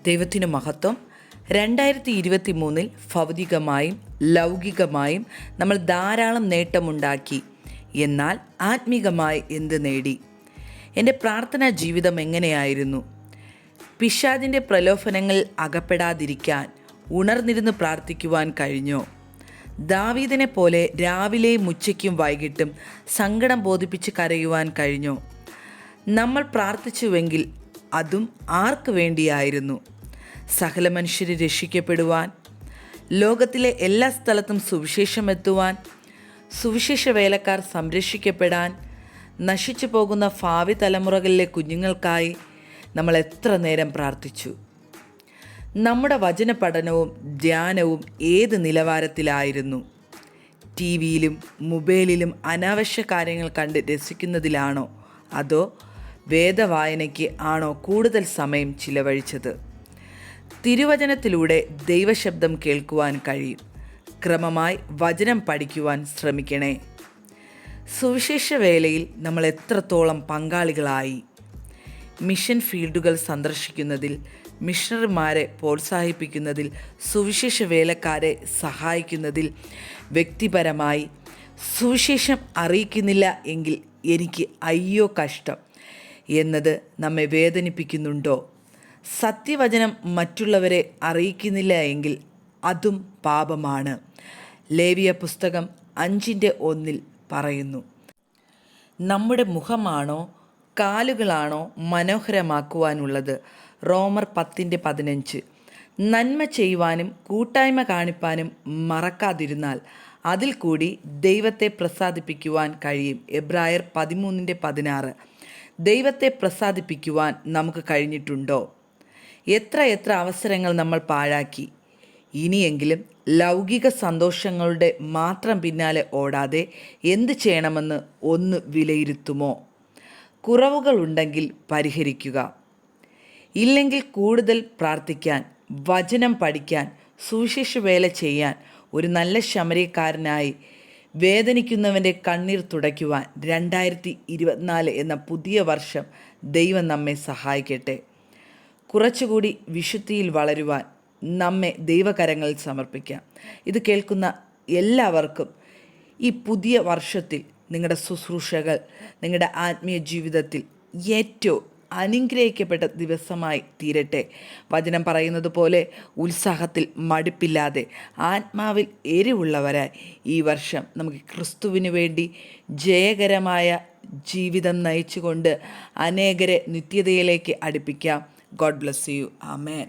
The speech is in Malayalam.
ദൈവത്തിന് മഹത്വം. 2023 ഭൗതികമായും ലൗകികമായും നമ്മൾ ധാരാളം നേട്ടമുണ്ടാക്കി. എന്നാൽ ആത്മീകമായി എന്ത് നേടി? എൻ്റെ പ്രാർത്ഥനാ ജീവിതം എങ്ങനെയായിരുന്നു? പിശാചിൻ്റെ പ്രലോഭനങ്ങളിൽ അകപ്പെടാതിരിക്കാൻ ഉണർന്നിരുന്ന് പ്രാർത്ഥിക്കുവാൻ കഴിഞ്ഞോ? ദാവീദിനെ പോലെ രാവിലെയും ഉച്ചയ്ക്കും വൈകിട്ടും സങ്കടം ബോധിപ്പിച്ച് കരയുവാൻ കഴിഞ്ഞോ? നമ്മൾ പ്രാർത്ഥിച്ചുവെങ്കിൽ അതും ആർക്ക് വേണ്ടിയായിരുന്നു? സകല മനുഷ്യരെ രക്ഷിക്കപ്പെടുവാൻ, ലോകത്തിലെ എല്ലാ സ്ഥലത്തും സുവിശേഷം എത്തുവാൻ, സുവിശേഷ വേലക്കാർ സംരക്ഷിക്കപ്പെടാൻ, നശിച്ചു പോകുന്ന ഭാവി തലമുറകളിലെ കുഞ്ഞുങ്ങൾക്കായി നമ്മൾ എത്ര നേരം പ്രാർത്ഥിച്ചു? നമ്മുടെ വചന പഠനവും ധ്യാനവും ഏത് നിലവാരത്തിലായിരുന്നു? ടി വിയിലും മൊബൈലിലും അനാവശ്യ കാര്യങ്ങൾ കണ്ട് രസിക്കുന്നതിലാണോ, അതോ വേദവായനയ്ക്ക് ആണോ കൂടുതൽ സമയം ചിലവഴിച്ചത്? തിരുവചനത്തിലൂടെ ദൈവശബ്ദം കേൾക്കുവാൻ കഴിയും. ക്രമമായി വചനം പഠിക്കുവാൻ ശ്രമിക്കണേ. സുവിശേഷ വേലയിൽ നമ്മൾ എത്രത്തോളം പങ്കാളികളായി? മിഷൻ ഫീൽഡുകൾ സന്ദർശിക്കുന്നതിൽ, മിഷണറിമാരെ പ്രോത്സാഹിപ്പിക്കുന്നതിൽ, സുവിശേഷ വേലക്കാരെ സഹായിക്കുന്നതിൽ, വ്യക്തിപരമായി സുവിശേഷം അറിയിക്കുന്നില്ല എങ്കിൽ എനിക്ക് അയ്യോ കഷ്ടം എന്നത് നമ്മെ വേദനിപ്പിക്കുന്നുണ്ടോ? സത്യവചനം മറ്റുള്ളവരെ അറിയിക്കുന്നില്ല എങ്കിൽ അതും പാപമാണ്. ലേവ്യ പുസ്തകം 5:1 പറയുന്നു. നമ്മുടെ മുഖമാണോ കാലുകളാണോ മനോഹരമാക്കുവാനുള്ളത്? റോമർ 10:15. നന്മ ചെയ്യുവാനും കൂട്ടായ്മ കാണിപ്പാനും മറക്കാതിരുന്നാൽ അതിൽ കൂടി ദൈവത്തെ പ്രസാദിപ്പിക്കുവാൻ കഴിയും. എബ്രായർ 13:16. ദൈവത്തെ പ്രസാദിപ്പിക്കുവാൻ നമുക്ക് കഴിഞ്ഞിട്ടുണ്ടോ? എത്ര അവസരങ്ങൾ നമ്മൾ പാഴാക്കി. ഇനിയെങ്കിലും ലൗകിക സന്തോഷങ്ങളുടെ മാത്രം പിന്നാലെ ഓടാതെ എന്ത് ചെയ്യണമെന്ന് ഒന്ന് വിലയിരുത്തുമോ? കുറവുകളുണ്ടെങ്കിൽ പരിഹരിക്കുക. ഇല്ലെങ്കിൽ കൂടുതൽ പ്രാർത്ഥിക്കാൻ, വചനം പഠിക്കാൻ, സുവിശേഷ വേല ചെയ്യാൻ, ഒരു നല്ല ശമരിയക്കാരനായി വേദനിക്കുന്നവൻ്റെ കണ്ണീർ തുടയ്ക്കുവാൻ 2024 എന്ന പുതിയ വർഷം ദൈവം നമ്മെ സഹായിക്കട്ടെ. കുറച്ചുകൂടി വിശുദ്ധിയിൽ വളരുവാൻ നമ്മെ ദൈവകരങ്ങളിൽ സമർപ്പിക്കാം. ഇത് കേൾക്കുന്ന എല്ലാവർക്കും ഈ പുതിയ വർഷത്തിൽ നിങ്ങളുടെ ശുശ്രൂഷകൾ, നിങ്ങളുടെ ആത്മീയ ജീവിതത്തിൽ ഏറ്റവും അനുഗ്രഹിക്കപ്പെട്ട ദിവസമായി തീരട്ടെ. വചനം പറയുന്നത് പോലെ ഉത്സാഹത്തിൽ മടുപ്പില്ലാതെ ആത്മാവിൽ എരിവുള്ളവരായി ഈ വർഷം നമുക്ക് ക്രിസ്തുവിന് വേണ്ടി ജയകരമായ ജീവിതം നയിച്ചുകൊണ്ട് അനേകരെ നിത്യതയിലേക്ക് അടുപ്പിക്കാം. God bless you. ആമേൻ.